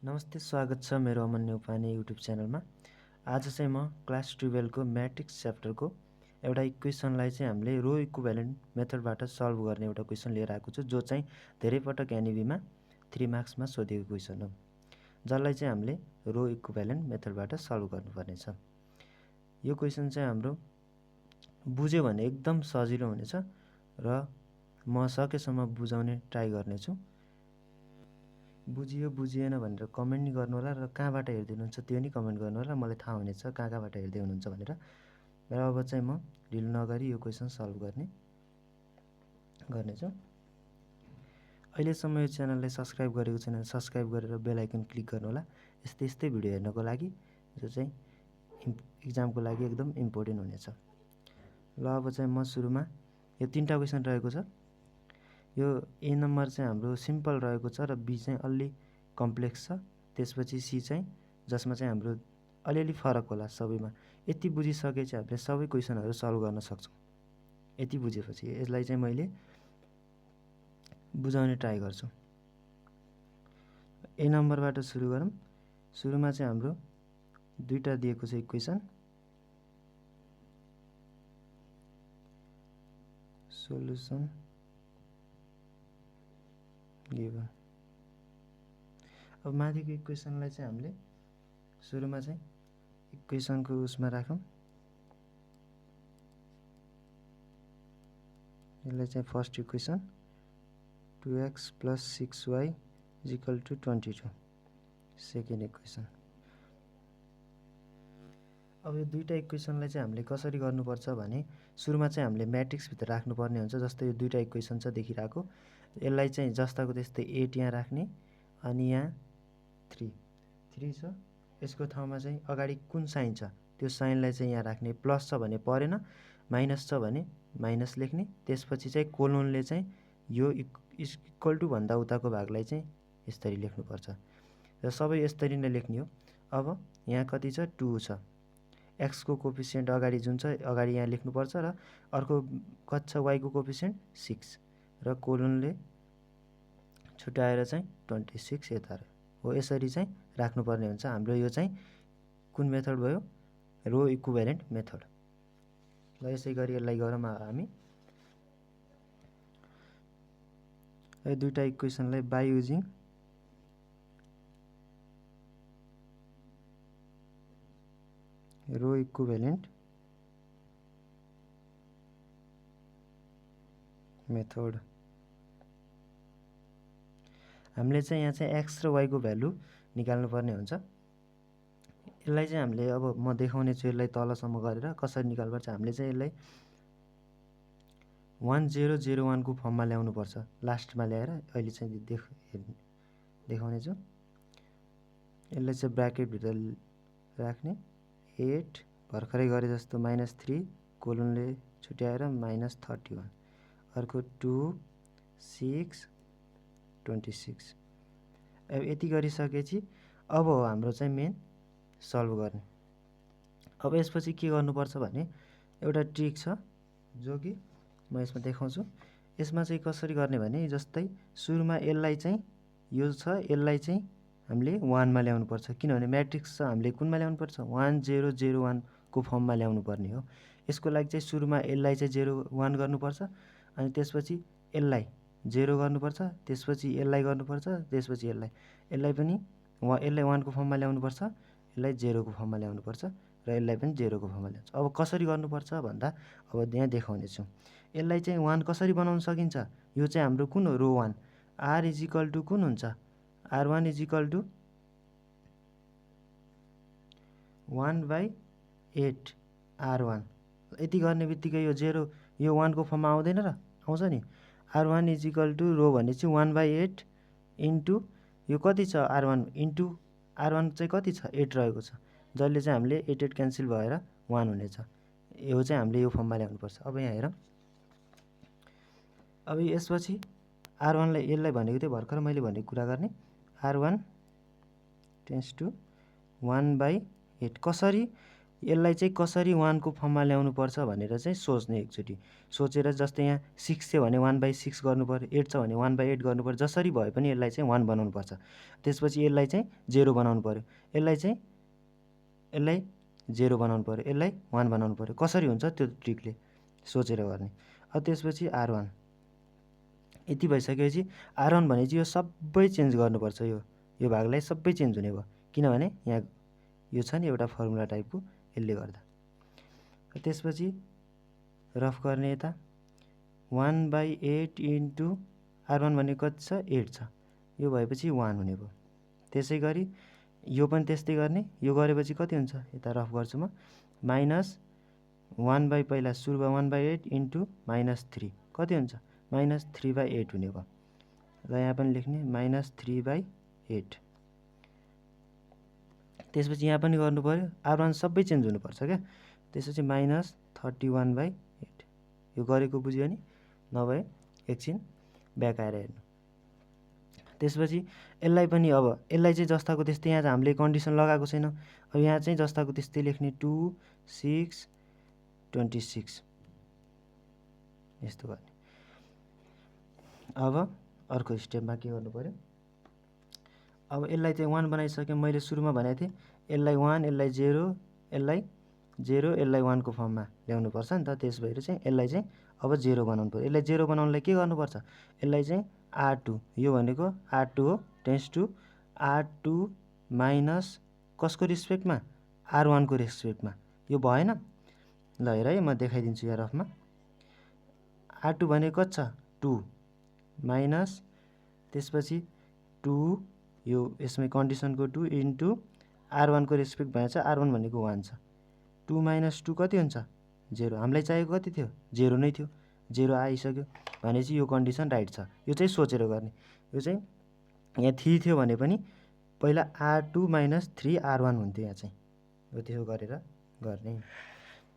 नमस्ते, स्वागत छ मेरो अमन्य उपाने युट्युब च्यानलमा। आज चाहिँ म क्लास 12 को म्याट्रिक्स च्याप्टरको एउटा इक्वेसनलाई चाहिँ हामीले रो इक्विभ्यालेन्ट मेथडबाट सल्भ गर्ने एउटा क्वेसन लिएर आएको छु, जो चाहिँ धेरै पटक एनइबीमा 3 मार्क्समा सोधेको क्वेसन हो, जसलाई चाहिँ हामीले रो इक्विभ्यालेन्ट मेथडबाट सल्भ गर्नुपर्ने छ। यो क्वेसन चाहिँ हाम्रो बुझ्यो भने एकदम सजिलो हुनेछ र म सकेसम्म बुझाउने ट्राई गर्नेछु। बुझियो बुझिएन भनेर कमेन्ट नि गर्नु होला र कहाँबाट हेर्दै हुनुहुन्छ त्यो नि कमेन्ट गर्नु होला, मलाई थाहा हुनेछ कहाँबाट हेर्दै हुनुहुन्छ भनेर। र अब चाहिँ म ढिलो नगरी यो क्वेसन सल्भ गर्नेछु। अहिलेसम्म यो च्यानललाई सब्स्क्राइब गरेको छैन भने सब्स्क्राइब गरेर बेल आइकन क्लिक गर्नु होला, यस्तै भिडियो हेर्नको लागि, जो चाहिँ इक्जामको लागि एकदम इम्पोर्टेन्ट हुनेछ। ल अब चाहिँ म सुरुमा यो 3टा क्वेसन रहेको छ। यो ए नम्बर चाहिँ हाम्रो सिम्पल रहेको छ र बी चाहिँ अलि कम्प्लेक्स छ। त्यसपछि सी चाहिँ जसमा चाहिँ हाम्रो अलिअलि फरक होला सबैमा। यति बुझिसकेपछि हामीले सबै क्वेसनहरू सल्भ गर्न सक्छौँ। यति बुझेपछि यसलाई चाहिँ मैले बुझाउने ट्राई गर्छु। ए नम्बरबाट सुरु गरौँ। सुरुमा चाहिँ हाम्रो दुईटा दिएको छ इक्वेसन। Solution given. अब माथिको इक्वेसनलाई चाहिँ हामीले सुरुमा चाहिँ इक्वेसनको उसमा राखौँ। यसलाई चाहिँ first equation 2x + 6y = 22। Second equation. अब यो दुईटा इक्वेसनलाई चाहिँ हामीले कसरी गर्नुपर्छ भने सुरुमा चाहिँ हामीले म्याट्रिक्सभित्र राख्नुपर्ने हुन्छ। जस्तै यो दुईटा इक्वेसन छ देखिरहेको, यसलाई चाहिँ जस्ताको त्यस्तै 8 यहाँ राख्ने, अनि यहाँ 3 छ। यसको ठाउँमा चाहिँ अगाडि कुन साइन छ त्यो साइनलाई चाहिँ यहाँ राख्ने। प्लस छ भने परेन, माइनस छ भने माइनस लेख्ने। त्यसपछि चाहिँ कोलोनले चाहिँ यो इक्वल टु भन्दा उताको भागलाई चाहिँ यसरी लेख्नुपर्छ र सबै यसरी नै लेख्ने हो। अब यहाँ कति छ, 2 छ। एक्स को कोफिसिएन्ट अगाडि जुन छ अगाडि यहाँ लेख्नुपर्छ र अर्को कति छ, वाई को कोफिसिएन्ट 6 र कोलोनले छुट्याएर चाहिँ 26 यता हो। यसरी चाहिँ राख्नुपर्ने हुन्छ। हाम्रो यो चाहिँ कुन मेथड भयो, रो इक्विभ्यालेन्ट मेथड। ल यसै गरी यसलाई गरौँ हामी। यो दुईटा इक्वेसनलाई by using row equivalent method हामीले चाहिँ यहाँ चाहिँ एक्स र वाई को भ्यालु निकाल्नु पर्ने हुन्छ। यसलाई चाहिँ हामीले अब म देखाउने छु, यसलाई तलसम्म गरेर कसरी निकाल्नुपर्छ। हामीले चाहिँ यसलाई 1001 को फर्ममा ल्याउनु पर्छ, लास्टमा ल्याएर अहिले चाहिँ देखाउने छु। यसलाई चाहिँ ब्र्याकेटभित्र राख्ने। 8 भर्खरै गरे जस्तो -3 कोलोनले छुट्याएर -31, अर्को 2 6 26। अब यति गरिसकेपछि अब हो हाम्रो चाहिँ मेन सल्भ गर्ने। अब यसपछि के गर्नुपर्छ भने एउटा ट्रिक छ, जो कि म यसमा देखाउँछु। यसमा चाहिँ कसरी गर्ने भने जस्तै सुरुमा यसलाई चाहिँ यो छ, यसलाई चाहिँ हामीले 1 मा ल्याउनु पर्छ, किनभने म्याट्रिक्स छ। हामीले कुनमा ल्याउनु पर्छ, 1001 को फर्ममा ल्याउनु पर्ने हो। यसको लागि चाहिँ सुरुमा यसलाई चाहिँ 01 गर्नुपर्छ, अनि त्यसपछि यसलाई 0 गर्नुपर्छ, त्यसपछि यसलाई गर्नुपर्छ, त्यसपछि यसलाई पनि यसलाई 1 को फर्ममा ल्याउनुपर्छ, यसलाई 0 को फर्ममा ल्याउनुपर्छ र यसलाई पनि 0 को फर्ममा ल्याउँछ। अब कसरी गर्नुपर्छ भन्दा अब यहाँ देखाउने छु। यसलाई चाहिँ 1 कसरी बनाउन सकिन्छ, यो चाहिँ हाम्रो कुन हो, रो 1। r = कुन हुन्छ, r1 = 1/8 r1। यति गर्ने बित्तिकै यो 0 यो 1 को फर्ममा आउँदैन र आउँछ नि। r1 = रो भनेपछि 1/8 इन्टु यो कति छ, r1 इन्टु r1 चाहिँ कति छ, 8 रहेको छ, जसले चाहिँ हामीले 8 क्यान्सल भएर 1 हुनेछ। यो चाहिँ हामीले यो फर्ममा ल्याउनुपर्छ। अब यहाँ हेरौँ। अब यसपछि r1लाई यसलाई भनेको थियो भर्खर मैले भनेको कुरा गर्ने। r1 → 1/8 कसरी यसलाई चाहिँ कसरी 1 को फर्ममा ल्याउनु पर्छ भनेर चाहिँ सोच्ने एकचोटि सोचेर जस्तै यहाँ 6 छ भने 1/6 गर्नु पर्यो 8 छ भने 1/8 गर्नु पर्यो जसरी भए पनि यसलाई चाहिँ 1 बनाउनु पर्छ त्यसपछि यसलाई चाहिँ 0 बनाउनु पर्यो यसलाई 0 बनाउनु पर्यो यसलाई 1 बनाउनु पर्यो कसरी हुन्छ त्यो ट्रिकले सोचेर गर्ने अब त्यसपछि R1 यति भइसकेपछि R1 भनेपछि यो सबै चेन्ज गर्नुपर्छ यो भागलाई सबै चेन्ज हुने भयो किनभने यहाँ यो छ नि एउटा फर्मुला टाइपको यसले गर्दा त्यसपछि रफ गर्ने यता 1/8 इन्टु R1 भनेको कति छ 8 छ यो भएपछि 1 हुने भयो त्यसै गरी यो पनि त्यस्तै गर्ने यो गरेपछि कति हुन्छ यता रफ गर्छु म माइनस 1 पहिला सुरुमा 1/8 इन्टु -3 कति हुन्छ -3/8 हुने भयो र यहाँ पनि लेख्ने -3/8 त्यसपछि यहाँ पनि गर्नु पर्यो R1 सबै चेन्ज हुनुपर्छ क्या त्यसपछि -31/8 यो गरेको बुझ्यो नि नभए एकछिन ब्याक आएर हेर्नु त्यसपछि यसलाई पनि अब यसलाई चाहिँ जस्ताको त्यस्तै यहाँ चाहिँ हामीले कन्डिसन लगाएको छैन अब यहाँ चाहिँ जस्ताको त्यस्तै लेख्ने 2 6 26 यस्तो गर्ने अब अर्को स्टेपमा के गर्नु पर्यो अब यसलाई चाहिँ 1 बनाइसकेँ मैले सुरुमा भनेको थिएँ यसलाई 1 यसलाई 0 यसलाई 0 यसलाई 1 को फर्ममा ल्याउनु पर्छ नि त त्यस भएर चाहिँ यसलाई चाहिँ अब 0 बनाउनु पर्यो यसलाई 0 बनाउनलाई के गर्नुपर्छ यसलाई चाहिँ R2 यो भनेको R2 हो टेन्स टु R2 माइनस कसको रिस्पेक्टमा R1 को रिस्पेक्टमा यो भएन ल हेर है म देखाइदिन्छु यहाँ रफमा R2 भनेको कति छ 2 माइनस त्यसपछि 2 यो यसमै कन्डिसनको 2 इन्टु R1 को रेस्पेक्ट भएछ R1 भनेको 1 छ 2 - 2 कति हुन्छ 0 हामीलाई चाहिएको कति थियो 0 नै थियो 0 आइसक्यो भनेपछि यो कन्डिसन राइट छ यो चाहिँ सोचेर गर्ने यो चाहिँ यहाँ 3 थियो भने पनि पहिला R2 - 3 R1 हुन्थ्यो यहाँ चाहिँ हो त्यसो गरेर गर्ने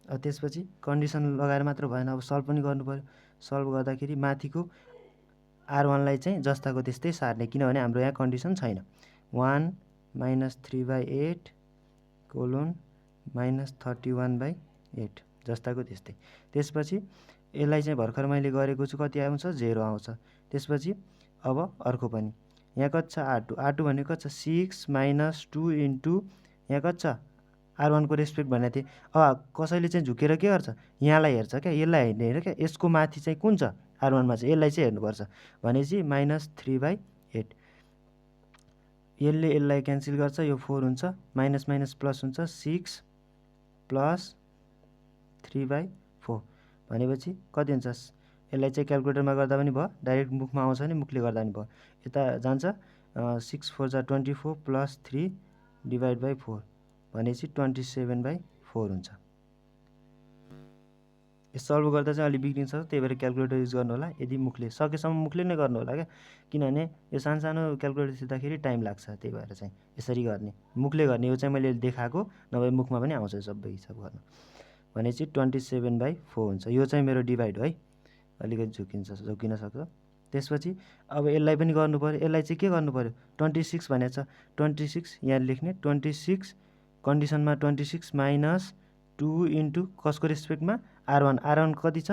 अब त्यसपछि कन्डिसन लगाएर मात्र भएन अब सल्भ पनि गर्नु पर्यो सल्भ गर्दाखेरि माथिको R1 लाई चाहिँ जस्ताको त्यस्तै सार्ने किनभने हाम्रो यहाँ कन्डिसन छैन 1 - 3/8 कोलोन -31/8 जस्ताको त्यस्तै त्यसपछि यसलाई चाहिँ भर्खर मैले गरेको छु कति आउँछ 0 आउँछ त्यसपछि अब अर्को पनि यहाँ कति छ R2 भनेको कति छ 6 - 2 इन्टु यहाँ कति छ R1 को रेस्पेक्ट भनेको थिएँ अब कसैले चाहिँ झुकेर के गर्छ यहाँलाई हेर्छ क्या यसलाई हेर्ने क्या यसको माथि चाहिँ कुन छ R1 मा चाहिँ यसलाई चाहिँ हेर्नुपर्छ भनेपछि -3/8 यसलाई क्यान्सल गर्छ यो 4 हुन्छ माइनस माइनस प्लस हुन्छ 6 + 3/4 भनेपछि कति हुन्छ यसलाई चाहिँ क्याल्कुलेटरमा गर्दा पनि भयो डाइरेक्ट मुखमा आउँछ नि मुखले गर्दा पनि भयो यता जान्छ 6 4 जा 24 + 3 / 4 भनेपछि 27/4 हुन्छ यो सल्भ गर्दा चाहिँ अलि बिग्रिन्छ त्यही भएर क्याल्कुलेटर युज गर्नु होला यदि मुखले सकेसम्म मुखले नै गर्नु होला क्या किनभने यो सानो क्याल्कुलेटर थिच्दाखेरि टाइम लाग्छ त्यही भएर चाहिँ यसरी गर्ने मुखले गर्ने यो चाहिँ मैले देखाएको नभए मुखमा पनि आउँछ सबै हिसाब गर्न भनेपछि 27/4 हुन्छ यो चाहिँ मेरो डिभाइड हो है अलिकति झुकिन सक्छ त्यसपछि अब यसलाई पनि गर्नु पर्यो यसलाई चाहिँ के गर्नु पर्यो 26 भनेको छ 26 यहाँ लेख्ने 26 कन्डिसनमा 26 - 2 इन्टु कसको रेस्पेक्टमा R1 कति छ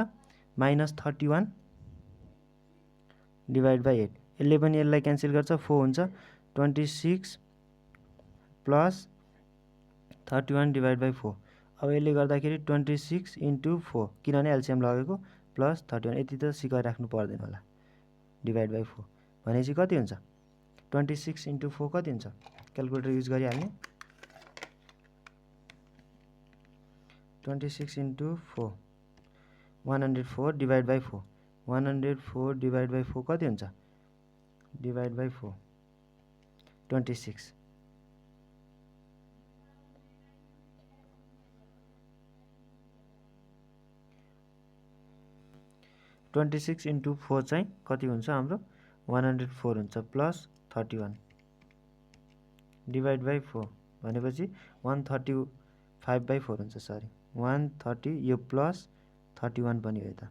-31/8 यसले पनि यसलाई क्यान्सल गर्छ 4 हुन्छ 26 + 31/4 अब यसले गर्दाखेरि 26 × 4 किनभने एलसिएम लगेको प्लस 31 यति त सिकाइराख्नु पर्दैन होला /4 भनेपछि कति हुन्छ 26 × 4 कति हुन्छ क्याल्कुलेटर युज गरिहाल्ने 26 × 4 104 /4 104 /4 कति हुन्छ /4 26 26 × 4 चाहिँ कति हुन्छ हाम्रो 104 हुन्छ प्लस 31 /4 भनेपछि 135/4 हुन्छ सरी 130 यो प्लस 31 पनि हो त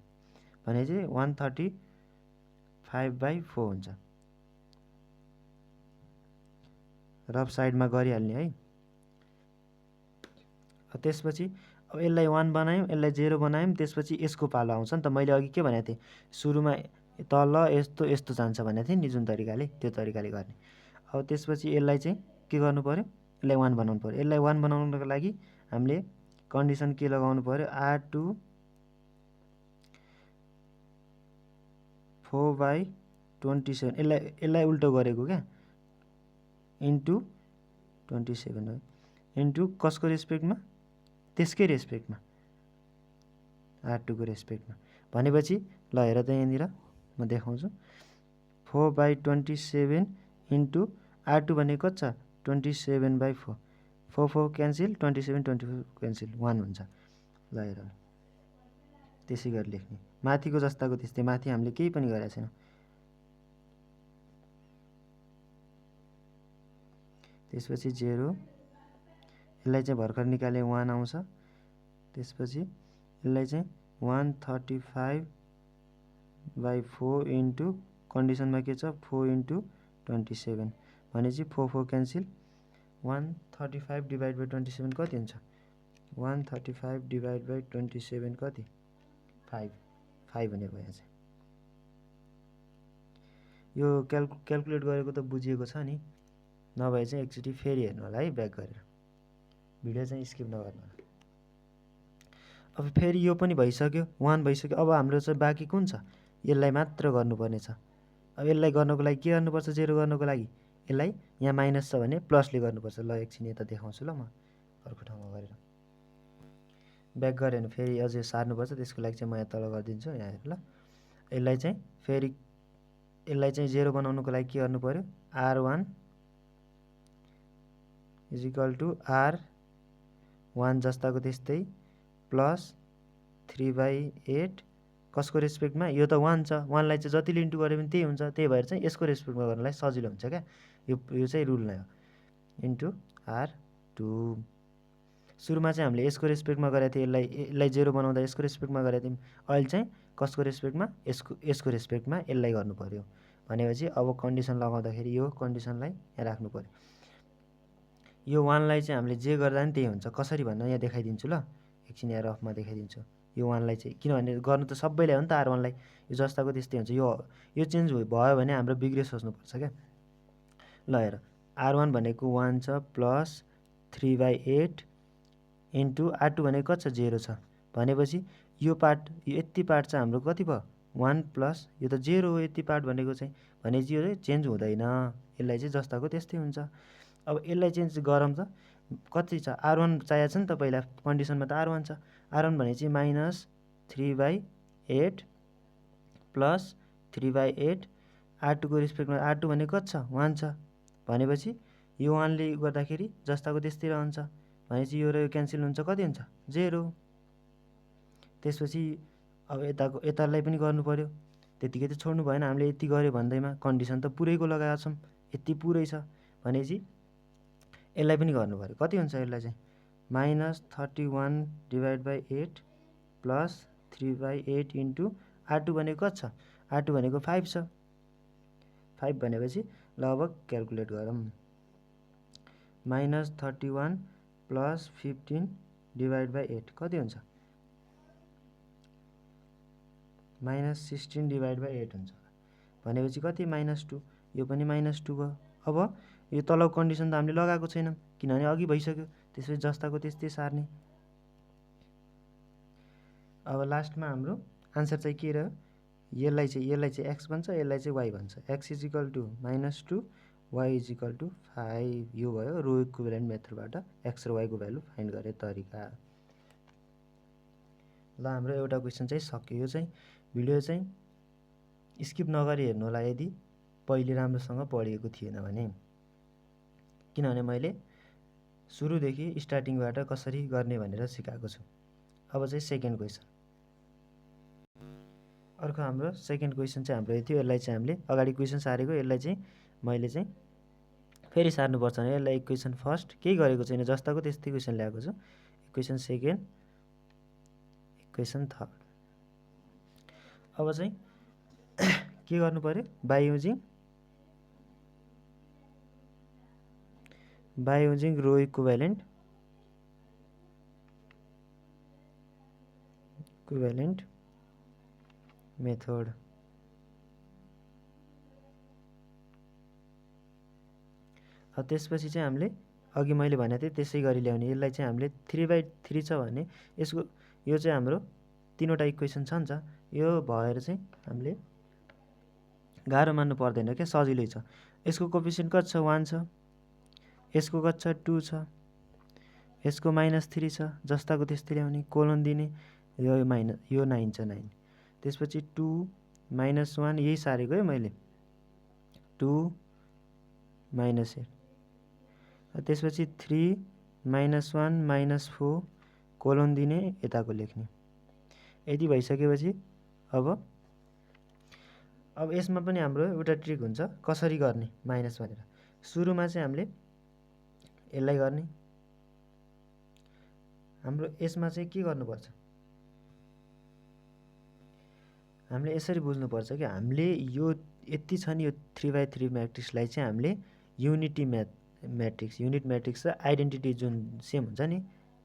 भनेपछि 135/4 हुन्छ रफ साइडमा गरिहाल्ने है त्यसपछि अब यसलाई 1 बनायौँ, यसलाई 0 बनायौँ, त्यसपछि यसको पालो आउँछ नि त। मैले अघि के भनेको थिएँ, सुरुमा तल यस्तो यस्तो जान्छ भनेको थिएँ नि जुन तरिकाले, त्यो तरिकाले गर्ने। अब त्यसपछि यसलाई चाहिँ के गर्नु पऱ्यो, यसलाई 1 बनाउनु पऱ्यो। यसलाई 1 बनाउनको लागि हामीले कन्डिसन के लगाउनु पऱ्यो, R2 4/27, यसलाई उल्टो गरेको क्या, इन्टु 27 हो, इन्टु कसको रेस्पेक्टमा, त्यसकै रेस्पेक्टमा, R2 को रेस्पेक्टमा। भनेपछि ल हेर त यहाँनिर म देखाउँछु, 4/27 इन्टु R2 भनेको कति छ, 27/4, 4 क्यान्सिल, 27 24 क्यान्सिल, 1 हुन्छ। ल हेर त्यसै गरी लेख्ने, माथिको जस्ताको त्यस्तै, माथि हामीले केही पनि गरेका छैनौँ। त्यसपछि 0, यसलाई चाहिँ भर्खर निकाले 1 आउँछ। त्यसपछि यसलाई चाहिँ 135/4 इन्टु कन्डिसनमा के छ, 4 इन्टु 27 भनेपछि 4 क्यान्सिल, 135/27 कति हुन्छ, 135/27 कति, 5 भनेको यहाँ चाहिँ। यो क्यालकुलेट गरेको त बुझिएको छ नि, नभए चाहिँ एकचोटि फेरि हेर्नु होला है, ब्याक गरेर, भिडियो चाहिँ स्किप नगर्नु होला। अब फेरि यो पनि भइसक्यो, 1 भइसक्यो। अब हाम्रो चाहिँ बाँकी कुन छ, यसलाई मात्र गर्नुपर्ने छ। अब यसलाई गर्नको लागि के गर्नुपर्छ, 0 गर्नको लागि यसलाई यहाँ माइनस छ भने प्लसले गर्नुपर्छ। ल एकछिन यता देखाउँछु ल म अर्को ठाउँमा गरेर, ब्याक गरेर हेर्नु, फेरि अझै सार्नुपर्छ, त्यसको लागि चाहिँ म यहाँ तल गरिदिन्छु, यहाँ हेर ल। यसलाई चाहिँ फेरि यसलाई चाहिँ 0 बनाउनुको लागि के गर्नु पऱ्यो, R1 = R1 जस्ताको त्यस्तै प्लस 3/8 कसको रेस्पेक्टमा, यो त 1 छ, 1 लाई चाहिँ जतिले इन्टु गरे पनि त्यही हुन्छ, त्यही भएर चाहिँ यसको रेस्पेक्टमा गर्नलाई सजिलो हुन्छ क्या, यो चाहिँ रुल नै हो, इन्टु R2। सुरुमा चाहिँ हामीले यसको रेस्पेक्टमा गरेको थियौँ, यसलाई 0 बनाउँदा यसको रेस्पेक्टमा गरेको थियौँ, अहिले चाहिँ कसको रेस्पेक्टमा, यसको रेस्पेक्टमा यसलाई गर्नु पऱ्यो। भनेपछि अब कन्डिसन लगाउँदाखेरि यो कन्डिसनलाई यहाँ राख्नु पऱ्यो। यो 1 लाई चाहिँ हामीले जे गर्दा पनि त्यही हुन्छ, कसरी भन्दा यहाँ देखाइदिन्छु ल, एकछिन यहाँ रफमा देखाइदिन्छु। यो 1 लाई चाहिँ किनभने गर्नु त सबैलाई हो नि त, R1 लाई, यो जस्ताको त्यस्तै हुन्छ। यो चेन्ज भयो भने हाम्रो बिग्रे सोच्नुपर्छ क्या। ल हेर, R1 भनेको 1 छ प्लस 3/8 इन्टु R2 भनेको कति छ, 0 छ। भनेपछि यो पार्ट, यो यति पार्ट चाहिँ हाम्रो कति भयो, 1 प्लस यो त 0 हो, यति पार्ट भनेको चाहिँ, भनेपछि यो चाहिँ चेन्ज हुँदैन, यसलाई चाहिँ जस्ताको त्यस्तै हुन्छ। अब यसलाई चेन्ज गरौँ त, कति छ, R1 चाहिएको छ नि त, पहिला कन्डिसनमा त R1 छ, R1 भनेपछि माइनस 3/8 प्लस 3/8, R2 को रेस्पेक्टमा R2 भनेको कति छ, 1 छ। भनेपछि यो 1 ले गर्दाखेरि जस्ताको त्यस्तै रहन्छ, भनेपछि यो र यो क्यान्सिल हुन्छ, कति हुन्छ, 0। त्यसपछि अब यतालाई पनि गर्नु पऱ्यो, त्यतिकै त छोड्नु भएन, हामीले यति गऱ्यो भन्दैमा कन्डिसन त पुरैको लगाएको छौँ, यति पुरै छ, भनेपछि यसलाई पनि गर्नु पऱ्यो। कति हुन्छ यसलाई चाहिँ, -31/8 प्लस 3/8 इन्टु R2 भनेको कति छ, R2 भनेको 5 छ, 5 भनेपछि ल अब क्यालकुलेट गरौँ, -31 प्लस 15/8 कति हुन्छ, -16/8 हुन्छ। भनेपछि कति, -2, यो पनि -2 भयो। अब यो तलको कन्डिसन त हामीले लगाएको छैनौँ, किनभने अघि भइसक्यो, त्यसपछि जस्ताको त्यस्तै सार्ने। अब लास्टमा हाम्रो आन्सर चाहिँ के रह्यो, यसलाई चाहिँ x भन्छ, यसलाई चाहिँ y भन्छ, x = -2, y = 5, यो भयो रो इक्विभ्यालेन्ट मेथडबाट x र y को भ्यालु फाइन्ड गर्ने तरिका। ल हाम्रो एउटा क्वेसन चाहिँ सक्यो। यो चाहिँ भिडियो चाहिँ स्किप नगरी हेर्नु होला यदि पहिले राम्रोसँग पढिएको थिएन भने, किनभने मैले सुरुदेखि स्टार्टिङबाट कसरी गर्ने भनेर सिकाएको छु। अब चाहिँ सेकेन्ड क्वेसन, अर्को हाम्रो सेकेन्ड क्वेसन चाहिँ हाम्रो थियो, यसलाई चाहिँ हामीले अगाडि क्वेसन सारेको, यसलाई चाहिँ मैले चाहिँ फेरि सार्नुपर्छ भने यसलाई इक्वेसन फर्स्ट केही गरेको छैन, जस्ताको त्यस्तै क्वेसन ल्याएको छु, इक्वेसन सेकेन्ड, इक्वेसन थर्ड। अब चाहिँ के गर्नु पर्यो, by using row equivalent equivalent method. त्यसपछि चाहिँ हामीले अघि मैले भनेको थिएँ त्यसै गरी ल्याउने। यसलाई चाहिँ हामीले 3/3 छ भने यसको यो चाहिँ हाम्रो तीनवटा इक्वेसन छ नि त, यो भएर चाहिँ हामीले गाह्रो मान्नु पर्दैन क्या, सजिलै छ। यसको कोफिसिएन्ट कति छ? 1 छ, यसको कति छ? 2 छ, यसको -3 छ, जस्ताको त्यस्तै ल्याउने, कोलन दिने, यो 9 छ, 9। त्यसपछि 2 - 1 यही सारेको है मैले, 2 - 8। त्यसपछि 3 - 1 - 4 कोलन दिने, यताको लेख्ने। यति भइसकेपछि अब यसमा पनि हाम्रो एउटा ट्रिक हुन्छ कसरी गर्ने माइनस भनेर। सुरुमा चाहिँ हामीले यसलाई गर्ने। हाम्रो यसमा चाहिँ के गर्नुपर्छ, हामीले यसरी बुझ्नुपर्छ कि हामीले यो यति छ नि, यो 3/3 म्याट्रिक्सलाई चाहिँ हामीले युनिटी म्याट्रिक्स, युनिट म्याट्रिक्स र आइडेन्टिटी जुन सेम हुन्छ नि,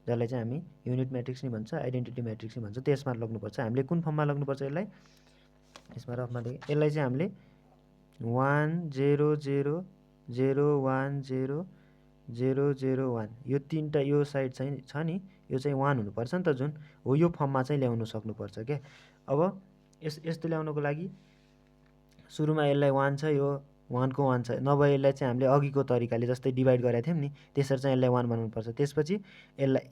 जसलाई चाहिँ हामी युनिट म्याट्रिक्स नि भन्छ, आइडेन्टिटी म्याट्रिक्स नि भन्छ, त्यसमा लग्नुपर्छ। हामीले कुन फर्ममा लग्नुपर्छ यसलाई? यसमा रफमा देखेँ, यसलाई चाहिँ हामीले 1 0 0 0 1 0 0 0 1 यो तीनटा यो साइड चाहिँ छ नि, यो चाहिँ 1 हुनुपर्छ नि त, जुन हो यो फर्ममा चाहिँ ल्याउनु सक्नुपर्छ क्या। अब यस्तो ल्याउनको लागि सुरुमा यसलाई 1 छ, यो 1 को 1 छ, नभए यसलाई चाहिँ हामीले अघिको तरिकाले जस्तै डिभाइड गरेका थियौँ नि त्यसरी चाहिँ यसलाई 1 बनाउनुपर्छ। त्यसपछि यसलाई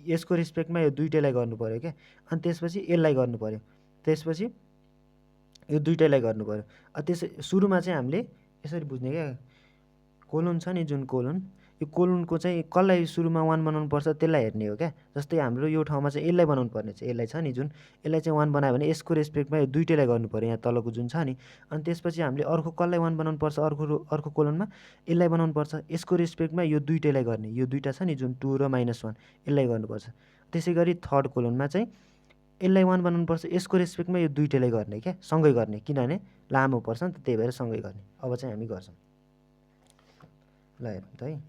यसको रिस्पेक्टमा यो दुइटैलाई गर्नु पऱ्यो क्या, अनि त्यसपछि यसलाई गर्नु पऱ्यो, त्यसपछि यो दुइटैलाई गर्नु पऱ्यो। सुरुमा चाहिँ हामीले यसरी बुझ्ने क्या, कोलन छ नि जुन कोलन, यो कोलनको चाहिँ कसलाई सुरुमा 1 बनाउनु पर्छ त्यसलाई हेर्ने हो क्या। जस्तै हाम्रो यो ठाउँमा चाहिँ यसलाई बनाउनु पर्ने छ, यसलाई छ नि जुन, यसलाई चाहिँ 1 बनायो भने यसको रेस्पेक्टमा यो दुइटैलाई गर्नु पऱ्यो, यहाँ तलको जुन छ नि। अनि त्यसपछि हामीले अर्को कसलाई 1 बनाउनु पर्छ, अर्को कोलनमा यसलाई बनाउनु पर्छ, यसको रेस्पेक्टमा यो दुइटैलाई गर्ने, यो दुइटा छ नि जुन 2 र -1 यसलाई गर्नुपर्छ। त्यसै गरी थर्ड कोलनमा चाहिँ यसलाई 1 बनाउनु पर्छ, यसको रेस्पेक्टमा यो दुइटैलाई गर्ने क्या, सँगै गर्ने, किनभने लामो पर्छ नि त, त्यही भएर सँगै गर्ने। अब चाहिँ हामी गर्छौँ, ल हेर्नु त है।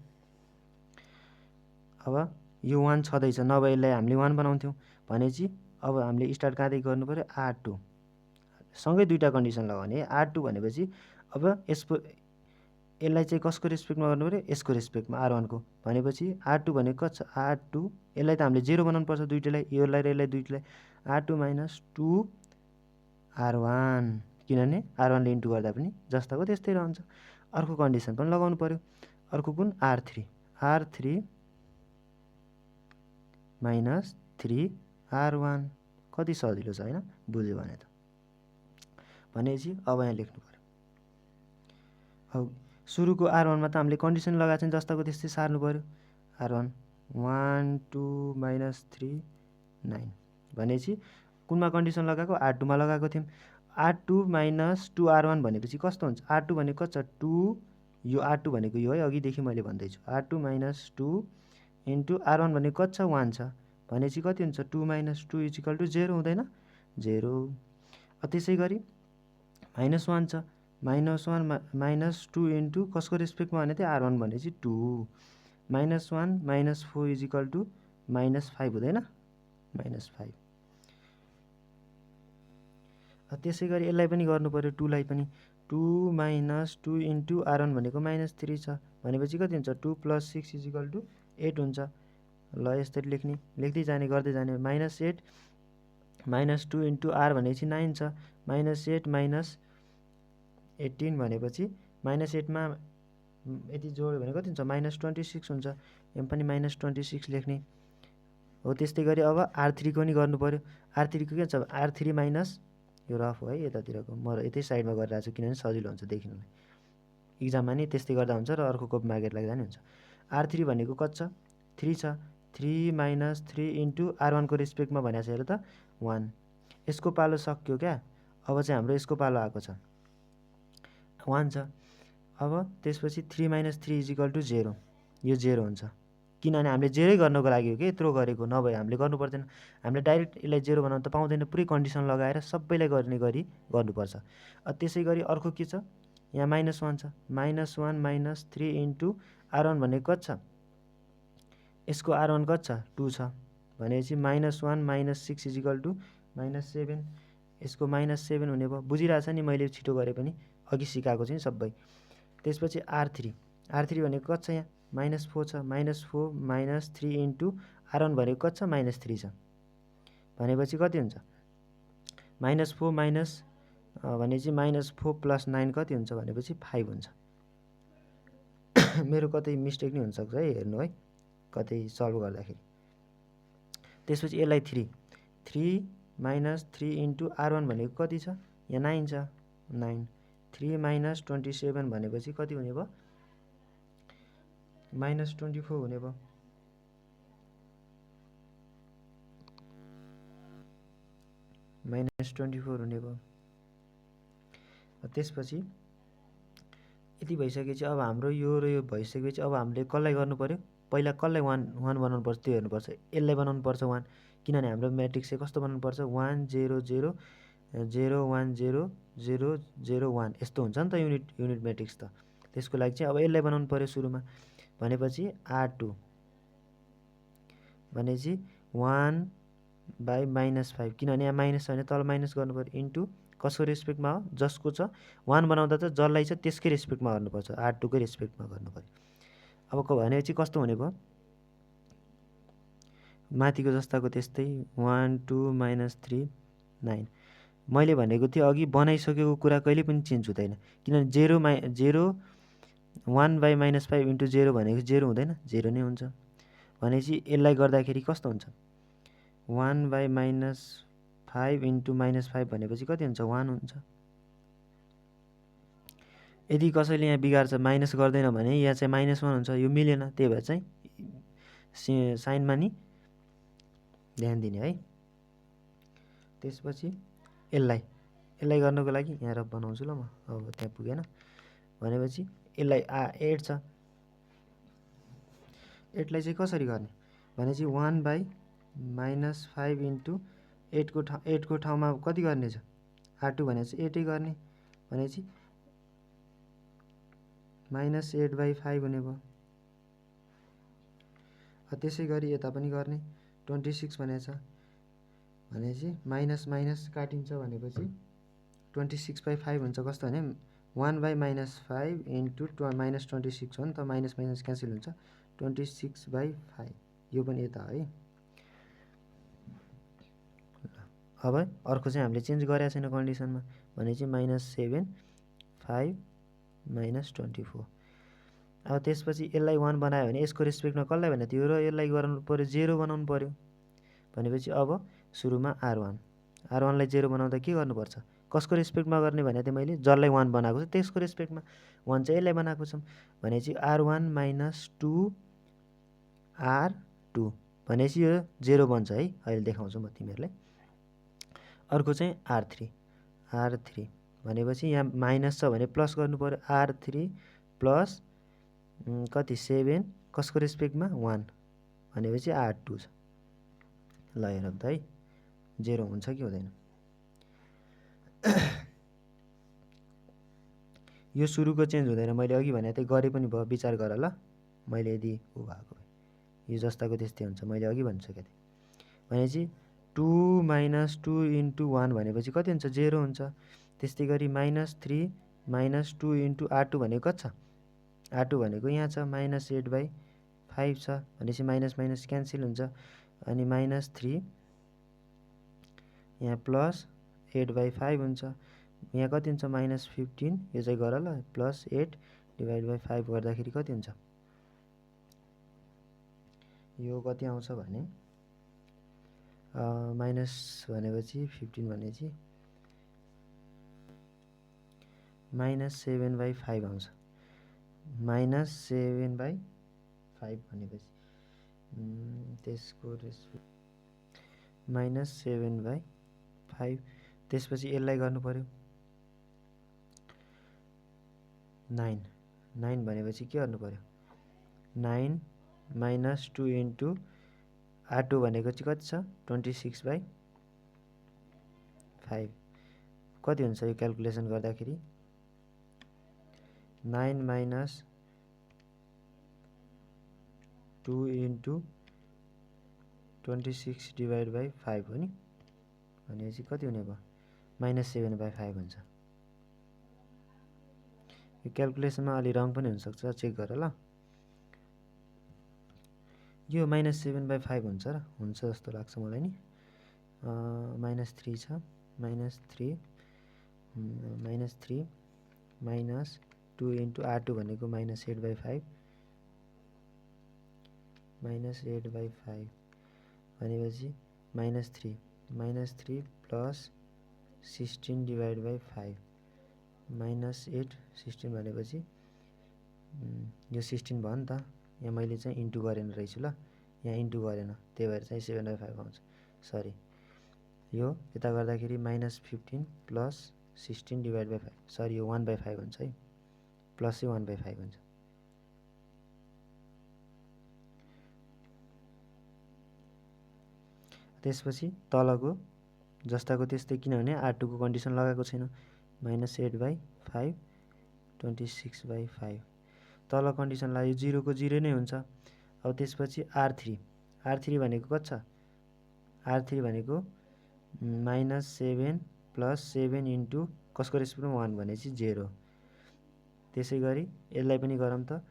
अब यो 1 छँदैछ, नभए यसलाई हामीले 1 बनाउँथ्यौँ भनेपछि अब हामीले स्टार्ट कहाँदेखि गर्नु पऱ्यो? R2 सँगै दुईवटा कन्डिसन लगाउने। R2 भनेपछि अब यसलाई चाहिँ कसको रेस्पेक्टमा गर्नु पऱ्यो? यसको रेस्पेक्टमा, R1 को। भनेपछि R2 भनेको कति छ? R2 यसलाई त हामीले 0 बनाउनु पर्छ दुइटैलाई, यसलाई र यसलाई दुइटैलाई, R2 - 2 R1, किनभने R1 ले इन्टु गर्दा पनि जस्ताको त्यस्तै रहन्छ। अर्को कन्डिसन पनि लगाउनु पऱ्यो, अर्को कुन? R3 - 3 R1। कति सजिलो छ होइन, बुझ्यो भने त। भनेपछि अब यहाँ लेख्नु पऱ्यो, अब सुरुको R1 मा त हामीले कन्डिसन लगाएको छ जस्ताको त्यस्तै सार्नु पऱ्यो। R1 1 2 - 3 9 भनेपछि कुनमा कन्डिसन लगाएको? R2 मा लगाएको थियौँ। R2 - 2 R1 भनेपछि कस्तो हुन्छ? R2 भनेको कति छ? 2, यो R2 भनेको यो है, अघिदेखि मैले भन्दैछु। R2 - 2 इन्टु R1 भनेको कति छ? 1 छ, भनेपछि कति हुन्छ? 2 - 2 = 0 हुँदैन? 0। त्यसै गरी -1 छ, -1 - 2 इन्टु कसको रेस्पेक्टमा भने थियो? R1 भनेपछि 2, -1 - 4 = -5 हुँदैन? -5। त्यसै गरी यसलाई पनि गर्नु पऱ्यो, 2 लाई पनि। 2 - 2 इन्टु R1 भनेको -3 छ, भनेपछि कति हुन्छ? 2 + 6 = 8 हुन्छ। ल यसरी लेख्ने, लेख्दै जाने, गर्दै जाने। -8 - 2 इन्टु R भनेपछि 9 छ, -8 - 18 भनेपछि -8 मा यति जोड्यो भने कति हुन्छ? -26 हुन्छ। यहाँ पनि -26 लेख्ने हो। त्यस्तै गरी अब R3 को नि गर्नु पऱ्यो। R3 को के छ? R3 माइनस, यो रफ हो है यतातिरको, म यतै साइडमा गरिरहेको छु किनभने सजिलो हुन्छ देखिनुलाई। इक्जाममा नि त्यस्तै गर्दा हुन्छ र अर्को कपी मागेर लाग्दा नि हुन्छ। R3 भनेको कति छ? 3 छ, 3 - 3 इन्टु R1 को रेस्पेक्टमा भनेको छ हेर त, 1। यसको पालो सक्यो क्या, अब चाहिँ हाम्रो यसको पालो आएको छ, 1 छ। अब त्यसपछि 3 - 3 = 0, यो 0 हुन्छ, किनभने हामीले 0 गर्नको लागि हो कि यत्रो गरेको, नभए हामीले गर्नु पर्दैन। हामीले डाइरेक्ट यसलाई 0 बनाउन त पाउँदैन, पुरै कन्डिसन लगाएर सबैलाई गर्ने गरी गर्नुपर्छ। त्यसै गरी अर्को के छ? यहाँ -1 छ, -1 - 3 इन्टु R1 भनेको कति छ? यसको R1 कति छ? 2 छ, भनेपछि -1 - 6 = -7 यसको -7 हुने भयो। बुझिरहेछ नि मैले छिटो गरे पनि अघि सिकाएको छु नि सबै। त्यसपछि R3 भनेको कति छ यहाँ -4 छ। -4 -3 इन्टु R1 भनेको कति छ -3 छ। भनेपछि कति हुन्छ -4 माइनस भनेपछि -4 + 9 कति हुन्छ भनेपछि 5 हुन्छ। मेरो कतै मिस्टेक नि हुनसक्छ है, हेर्नु है कतै सल्भ गर्दाखेरि। त्यसपछि यसलाई 3 -3 इन्टु R1 भनेको कति छ यहाँ 9 छ। 9 3 - 27 भनेपछि कति हुने भयो -24 हुने भयो। -24 हुने भयो। त्यसपछि यति भइसकेपछि अब हाम्रो यो र यो भइसकेपछि अब हामीले कसलाई गर्नु पर्यो, पहिला कसलाई 1 बनाउनु पर्छ त्यो हेर्नुपर्छ। यसलाई बनाउनु पर्छ 1, किनभने हाम्रो म्याट्रिक्स चाहिँ कस्तो बनाउनु पर्छ 1 0 0 0 1 0 0 0 1 यस्तो हुन्छ नि त युनिट म्याट्रिक्स त। त्यसको लागि चाहिँ अब यसलाई बनाउनु पर्यो सुरुमा। भनेपछि R2 भनेपछि 1/-5, किनभने यहाँ माइनस छ भने तल माइनस गर्नु पर्यो, इन्टु कसको रेस्पेक्टमा हो जसको छ 1 बनाउँदा त जसलाई छ त्यसकै रेस्पेक्टमा गर्नुपर्छ, R2 कै रेस्पेक्टमा गर्नु पर्यो। अब भनेपछि कस्तो हुने भयो माथिको जस्ताको त्यस्तै 1 2 -3 9। मैले भनेको थिएँ अघि बनाइसकेको कुरा कहिले पनि चेन्ज हुँदैन, किनभने 0 1/-5 इन्टु 0 भनेको 0 हुँदैन, 0 नै हुन्छ। भनेपछि यसलाई गर्दाखेरि कस्तो हुन्छ 1/-5 इन्टु -5 भनेपछि कति हुन्छ 1 हुन्छ। यदि कसैले यहाँ बिगार्छ माइनस गर्दैन भने यहाँ चाहिँ -1 हुन्छ, यो मिलेन, त्यही भएर चाहिँ साइनमा नि ध्यान दिने है। त्यसपछि यसलाई गर्नको लागि यहाँ रफ बनाउँछु ल म, अब त्यहाँ पुगेन। भनेपछि यसलाई 8 छ, 8लाई चाहिँ कसरी गर्ने भनेपछि 1/-5 इन्टु 8को ठाउँमा कति गर्ने छ R2 भनेपछि 8 गर्ने। भनेपछि -8/5 हुने भयो। त्यसै गरी यता पनि गर्ने 26 भनेको छ, भनेपछि माइनस काटिन्छ भनेपछि 26/5 हुन्छ। कस्तो भने 1/-5 इन्टु -26 हो नि त, माइनस क्यान्सल हुन्छ 26/5, यो पनि यता है। अब अर्को चाहिँ हामीले चेन्ज गरेका छैन कन्डिसनमा, भनेपछि -7 5 -24। अब त्यसपछि यसलाई 1 बनायो भने यसको रेस्पेक्टमा कसलाई भने त्यो र यसलाई गराउनु पर्यो 0 बनाउनु पर्यो। भनेपछि अब सुरुमा R1लाई 0 बनाउँदा के गर्नुपर्छ कसको रेस्पेक्टमा गर्ने भने थिएँ मैले जसलाई 1 बनाएको छ त्यसको रेस्पेक्टमा, 1 चाहिँ यसलाई बनाएको छौँ। भनेपछि R1 - 2 R2 भनेपछि यो 0 बन्छ है, अहिले देखाउँछु म तिमीहरूलाई। अर्को चाहिँ R3 भनेपछि यहाँ माइनस छ भने प्लस गर्नु पर्यो, R3 प्लस कति 7 कसको रेस्पेक्टमा 1 भनेपछि R2 छ। ल हेर त है 0 हुन्छ कि हुँदैन। यो सुरुको चेन्ज हुँदैन, मैले अघि भने थिएँ गरे पनि भयो, विचार गर ल। मैले यदि ऊ भएको यो जस्ताको त्यस्तै हुन्छ, मैले अघि भनिसकेको थिएँ। भनेपछि 2 - 2 इन्टु 1 भनेपछि कति हुन्छ 0 हुन्छ। त्यस्तै गरी -3 - 2 इन्टु R2 भनेको कति छ R2 भनेको यहाँ छ -8/5 छ, भनेपछि माइनस क्यान्सल हुन्छ। अनि -3 यहाँ प्लस 8/5 हुन्छ, यहाँ कति हुन्छ -15, यो चाहिँ गर ल, प्लस 8/5 गर्दाखेरि कति हुन्छ यो कति आउँछ भने माइनस भनेपछि 15 भनेपछि -7/5 आउँछ। -7/5 भनेपछि त्यसको -7/5। त्यसपछि यसलाई गर्नु पर्यो 9 भनेपछि के गर्नु पर्यो 9 - 2 इन्टु R2 भनेको चाहिँ कति छ 26/5। कति हुन्छ यो क्यालकुलेसन गर्दाखेरि 9 - 2 इन्टु 26/5 हो नि। भनेपछि कति हुने भयो -7/5 हुन्छ। यो क्याल्कुलेसनमा अलि रङ पनि हुनसक्छ, चेक गर ल। यो -7/5 हुन्छ र हुन्छ जस्तो लाग्छ मलाई नि। -3 छ, -3 -2 इन्टु R2 भनेको -8/5 -8/5 भनेपछि -3 प्लस 16 डिभाइड बाई 5 -8 16 भनेपछि यो 16 भयो नि त। यहाँ मैले चाहिँ इन्टु गरेन रहेछु ल, यहाँ इन्टु गरेन, त्यही भएर चाहिँ 7/5 आउँछ। सरी, यो यता गर्दाखेरि -15 प्लस 16 डिभाइड बाई 5, सरी यो 1/5 हुन्छ है, प्लस चाहिँ 1/5 हुन्छ। त्यसपछि तलको जस्ताको त्यस्तै, किनभने R2 को कन्डिसन लगाएको छैन। -8/5 26/5 तल कन्डिसनलाई यो 0 को 0 नै हुन्छ। अब त्यसपछि R3 भनेको कति छ? R3 भनेको -7 प्लस 7 इन्टु कसको रेस्पेक्टमा 1 भनेपछि 0। त्यसै गरी यसलाई पनि गरौँ त,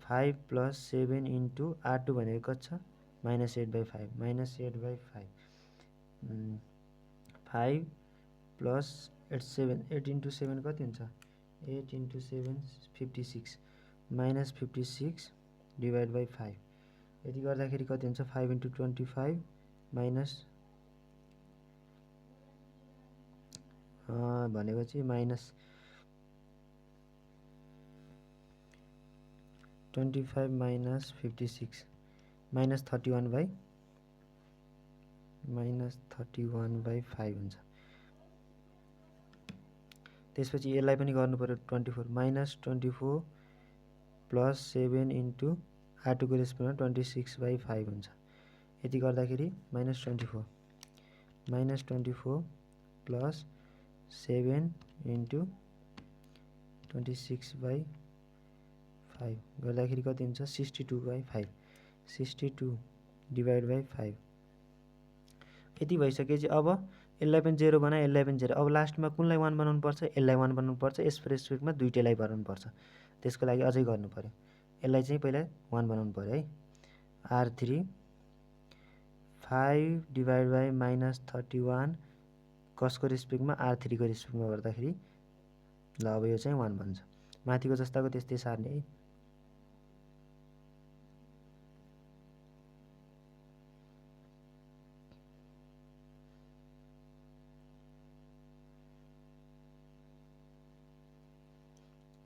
5 प्लस 7 इन्टु R2 भनेको कति छ? -8/5 -8/5 5 प्लस 8 इन्टु 7 कति हुन्छ? 8 इन्टु 7 56 -56 डिभाइड बाई 5। यति गर्दाखेरि कति हुन्छ? 5 इन्टु 25 माइनस भनेपछि -25 माइनस 56 -31/5 हुन्छ। त्यसपछि यसलाई पनि गर्नु पर्यो 24 -24 प्लस 7 इन्टु R2 को रेस्पेक्टमा 26/5 हुन्छ। यति गर्दाखेरि -24 प्लस 7 इन्टु 26/5 गर्दाखेरि कति हुन्छ? 62/5 62 डिभाइड बाई 5। यति भइसकेपछि अब यसलाई पनि 0 बनाए, यसलाई पनि 0। अब लास्टमा कुनलाई 1 बनाउनु पर्छ? यसलाई 1 बनाउनु पर्छ। यसको रेस्पेक्टमा दुईटैलाई बनाउनु पर्छ। त्यसको लागि अझै गर्नु पर्यो। यसलाई चाहिँ पहिला 1 बनाउनु पर्यो है। R3 5 डिभाइड बाई -31 कसको रेस्पेक्टमा? R3 को रेस्पेक्टमा गर्दाखेरि ल अब यो चाहिँ 1 बन्छ। माथिको जस्ताको त्यस्तै सार्ने है।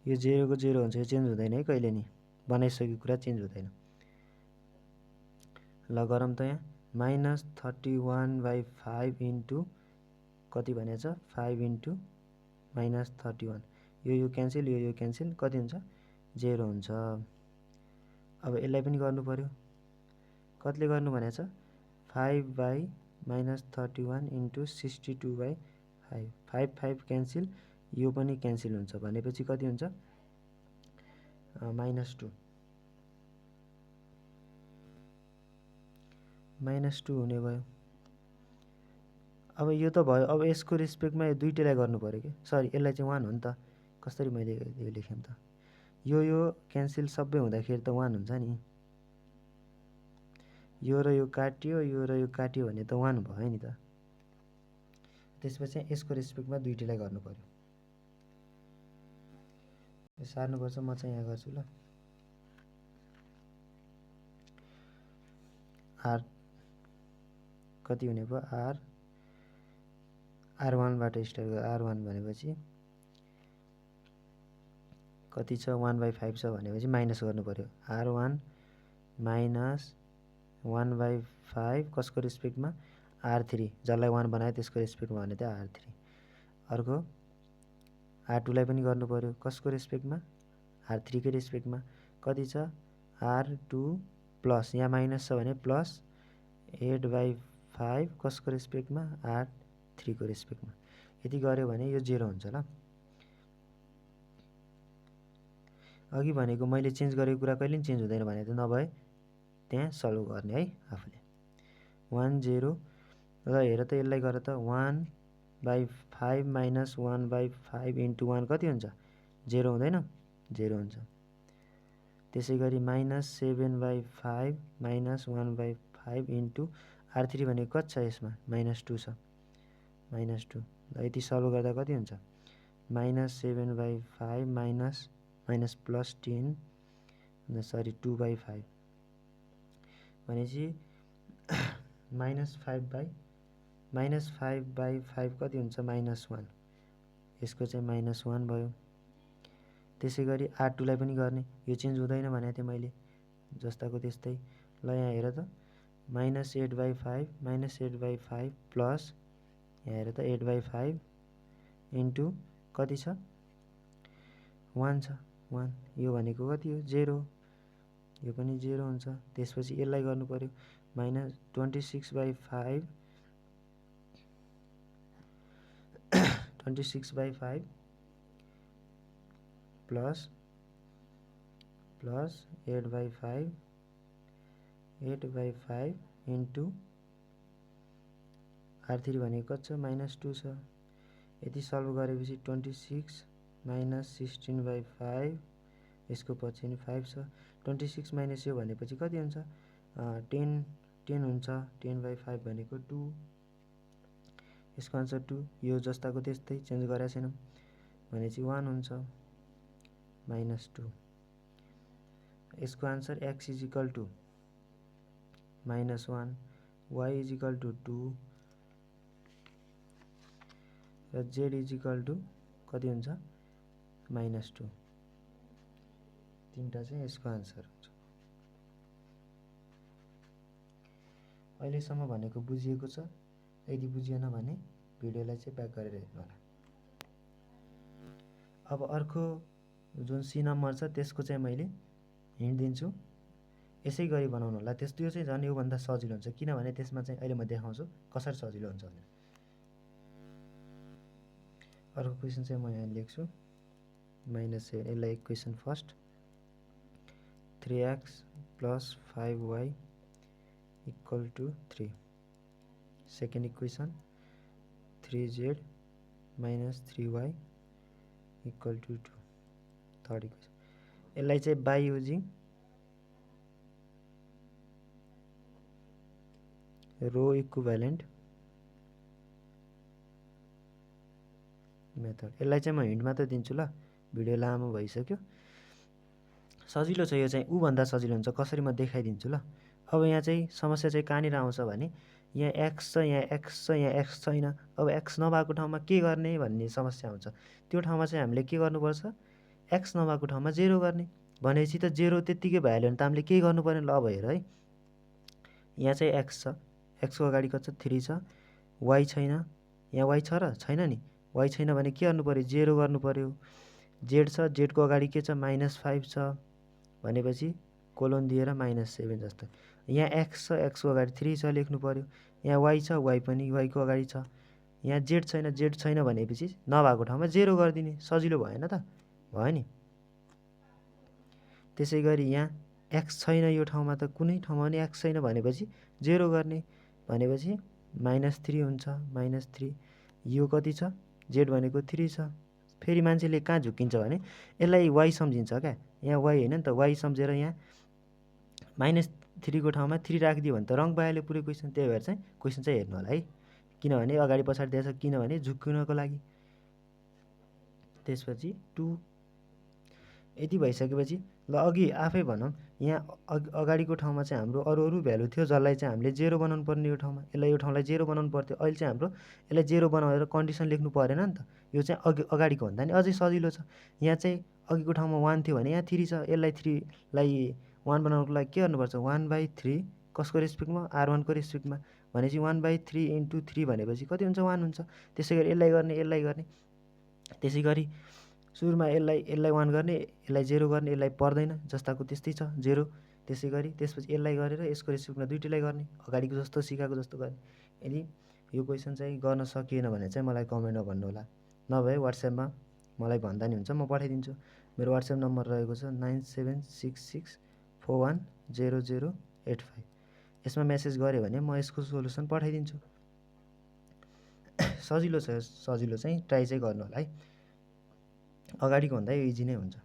यो 0 को 0 हुन्छ, यो चेन्ज हुँदैन है कहिले नि, बनाइसकेको कुरा चेन्ज हुँदैन। ल गरौँ त, यहाँ -31/5 इन्टु कति भनेछ? 5 इन्टु -31, यो क्यान्सल, यो क्यान्सल, कति हुन्छ? 0 हुन्छ। अब यसलाई पनि गर्नु पर्यो। कतिले गर्नु भनेछ? 5/-31 इन्टु 62/5 5 क्यान्सल, यो पनि क्यान्सल हुन्छ भनेपछि कति हुन्छ? -2 हुने भयो। अब यो त भयो। अब यसको रेस्पेक्टमा यो दुईटैलाई गर्नु पर्यो कि, सरी यसलाई चाहिँ 1 हो नि त। कसरी मैले यो लेखेँ त? यो क्यान्सल सबै हुँदाखेरि त 1 हुन्छ नि। यो र यो काट्यो, यो र यो काट्यो भने त 1 भयो नि त। त्यसपछि यसको रेस्पेक्टमा दुईटैलाई गर्नु पर्यो। यो सार्नुपर्छ, म चाहिँ यहाँ गर्छु ल। R कति हुने भयो? R1 बाट स्टार्ट गर। R1 भनेपछि कति छ? 1/5 छ भनेपछि माइनस गर्नु पर्यो। R1 माइनस 1/5 कसको रेस्पेक्टमा? R3, जसलाई 1 बनायो त्यसको रेस्पेक्टमा भने त R3। अर्को R2 लाई पनि गर्नु पर्यो। कसको रेस्पेक्टमा? R3 कै रेस्पेक्टमा। कति छ? R2 प्लस, यहाँ माइनस छ भने प्लस 8/5 कसको रेस्पेक्टमा? R3 को रेस्पेक्टमा। यति गर्यो भने यो 0 हुन्छ ल। अघि भनेको मैले चेन्ज गरेको कुरा कहिले पनि चेन्ज हुँदैन भने त नभए त्यहाँ सल्भ गर्ने है आफूले। 1 0 ल हेर त यसलाई गर त 1/5 माइनस 1/5 इन्टु 1 कति हुन्छ 0 हुँदैन 0 हुन्छ। त्यसै गरी -7/5 माइनस 1/5 इन्टु R3 भनेको कति छ यसमा -2 छ -2। ल यति सल्भ गर्दा कति हुन्छ -7/5 माइनस +10 सरी 2/5 भनेपछि -5/5 कति हुन्छ -1 यसको चाहिँ -1 भयो। त्यसै गरी R2 लाई पनि गर्ने यो चेन्ज हुँदैन भनेको थिएँ मैले जस्ताको त्यस्तै। ल यहाँ हेर त -8/5 प्लस यहाँ हेर त 8/5 इन्टु कति छ 1 छ 1 यो भनेको कति हो 0 यो पनि 0 हुन्छ। त्यसपछि यसलाई गर्नु पर्यो -26/5 26/5 प्लस 8/5 इन्टु R3 भनेको कति छ -2 छ। यति सल्भ गरेपछि 26 माइनस 16/5 यसको पछि नि 5 छ 26 माइनस यो भनेपछि कति हुन्छ 10 हुन्छ 10/5 भनेको 2 यसको आन्सर 2 यो जस्ताको त्यस्तै चेन्ज गरेको छैनौँ भनेपछि 1 हुन्छ -2। यसको आन्सर x = -1 y = 2 र z = कति हुन्छ -2 तीनटा चाहिँ यसको आन्सर हुन्छ। अहिलेसम्म भनेको बुझिएको छ यदि बुझिएन भने भिडियोलाई चाहिँ ब्याक गरेर हेर्नु होला। अब अर्को जुन सी नम्बर छ त्यसको चाहिँ मैले हिन्ट दिन्छु यसै गरी बनाउनु होला त्यो चाहिँ झन् योभन्दा सजिलो हुन्छ किनभने त्यसमा चाहिँ अहिले म देखाउँछु कसरी सजिलो हुन्छ भनेर। अर्को क्वेसन चाहिँ म यहाँ लेख्छु -7 यसलाई equation first 3x + 5y = 3 second equation 3z - 3y = 2 third equation यसलाई चाहिँ by using row equivalent method यसलाई चाहिँ म हिन्ट मात्र दिन्छु ल भिडियो लामो भइसक्यो सजिलो छ यो चाहिँ उभन्दा सजिलो हुन्छ कसरी म देखाइदिन्छु ल। अब यहाँ चाहिँ समस्या चाहिँ कहाँनिर आउँछ भने यहाँ x छ यहाँ x छ यहाँ x छैन अब x नभएको ठाउँमा के गर्ने भन्ने समस्या आउँछ त्यो ठाउँमा चाहिँ हामीले के गर्नुपर्छ x नभएको ठाउँमा 0 गर्ने भनेपछि त 0 त्यत्तिकै भइहाल्यो भने त हामीले के गर्नु पर्ने ल अब हेर है यहाँ चाहिँ x छ x को अगाडि कति छ 3 छ y छैन यहाँ y छ र छैन नि y छैन भने के गर्नु पर्यो 0 गर्नु पर्यो z छ z को अगाडि के छ -5 छ भनेपछि कोलन दिएर -7 जस्तो यहाँ x छ x को अगाडि 3 छ लेख्नु पर्यो यहाँ y छ y पनि y को अगाडि छ यहाँ z छैन भनेपछि नभएको ठाउँमा 0 गरिदिने सजिलो भएन त भयो नि। त्यसै गरी यहाँ x छैन यो ठाउँमा त कुनै ठाउँमा पनि x छैन भनेपछि 0 गर्ने भनेपछि -3 हुन्छ -3 यो कति छ z भनेको 3 छ फेरि मान्छेले कहाँ झुक्किन्छ भने यसलाई y सम्झिन्छ क्या यहाँ y हैन नि त y सम्झेर यहाँ -3 को ठाउँमा 3 राखिदियो भने त रङ पाइहाल्यो पुरै क्वेसन त्यही भएर चाहिँ क्वेसन चाहिँ हेर्नु होला है किनभने अगाडि पछाडि दिएछ किनभने झुक्किनको लागि। त्यसपछि 2 यति भइसकेपछि ल अघि आफै भनौँ यहाँ अगाडिको ठाउँमा चाहिँ हाम्रो अरू भ्यालु थियो जसलाई चाहिँ हामीले 0 बनाउनु पर्ने यो ठाउँमा यो ठाउँलाई 0 बनाउनु पर्थ्यो अहिले चाहिँ हाम्रो यसलाई 0 बनाएर कन्डिसन लेख्नु परेन नि त यो चाहिँ अगाडिको भन्दा नि अझै सजिलो छ। यहाँ चाहिँ अघिको ठाउँमा 1 थियो भने यहाँ 3 छ यसलाई 3 लाई 1 बनाउनको लागि के गर्नुपर्छ 1/3 कसको रेस्पेक्टमा R1 को रेस्पेक्टमा भनेपछि 1/3 × 3 भनेपछि कति हुन्छ 1 हुन्छ। त्यसै गरी यसलाई गर्ने त्यसै गरी सुरुमा यसलाई 1 गर्ने यसलाई 0 गर्ने यसलाई पर्दैन जस्ताको त्यस्तै छ 0 त्यसै गरी त्यसपछि यसलाई गरेर यसको रेसिप्टमा दुईटैलाई गर्ने अगाडिको जस्तो सिकाएको जस्तो गर्ने। यदि यो क्वेसन चाहिँ गर्न सकिएन भने चाहिँ मलाई कमेन्टमा भन्नु होला नभए वाट्सएपमा मलाई भन्दा नि हुन्छ म पठाइदिन्छु। मेरो वाट्सएप नम्बर रहेको छ 9766410085 यसमा मेसेज गऱ्यो भने म यसको सोलुसन पठाइदिन्छु। सजिलो चाहिँ ट्राई चाहिँ गर्नु होला है। अगाडिको भन्दा यो इजी नै हुन्छ।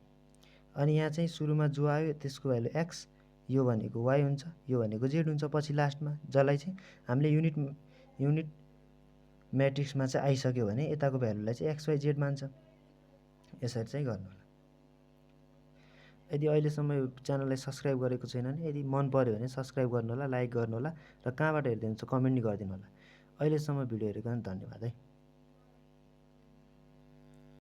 अनि यहाँ चाहिँ सुरुमा जो आयो त्यसको भ्यालु एक्स, यो भनेको वाई हुन्छ, यो भनेको जेड हुन्छ पछि लास्टमा, जसलाई चाहिँ हामीले युनिट म्याट्रिक्समा चाहिँ आइसक्यो भने यताको भ्यालुलाई चाहिँ एक्स वाई जेड मान्छ। यसरी चाहिँ गर्नु होला। यदि अहिलेसम्म यो च्यानललाई सब्सक्राइब गरेको छैन भने यदि मन पर्यो भने सब्सक्राइब गर्नु होला, लाइक गर्नु होला र कहाँबाट हेर्दै हुन्छ कमेन्ट नि गरिदिनु होला। अहिलेसम्म भिडियो हेरेको धन्यवाद है।